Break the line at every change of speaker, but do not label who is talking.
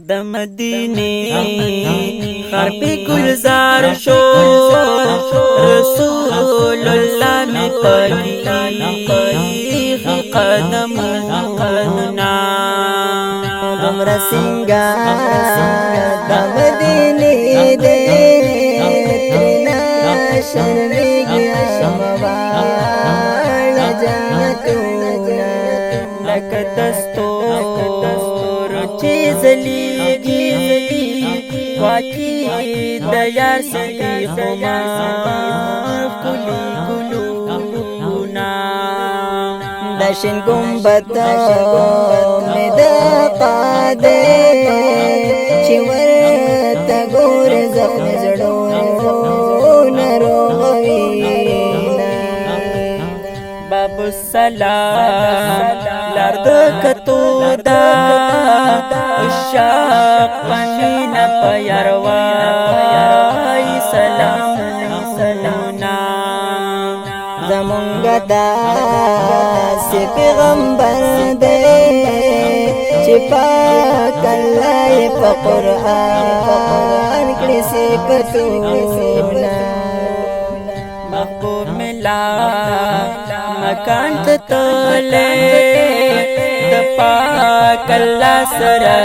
د مدینه خر په گلزار شو رسول الله می پدی قدمنا
دمر سنگار د مدینه دې ترنا شرمېږي شموال جنتونه
لکه دستور چې زلیږي واقعي د یار سړي خمار کلی ګلونا
د شین ګمبد مې د قاده چې ورته ګور زخم زړونه روغوينا
باب السلام لرد کتو دا عشاق پنینا پیروای سلام سلامنا
زمونږ دا سی پیغمبر دی چې پاک الله په قرآن کې صفاتونه
محبوب ملا مکان ته تله د پاک الله سره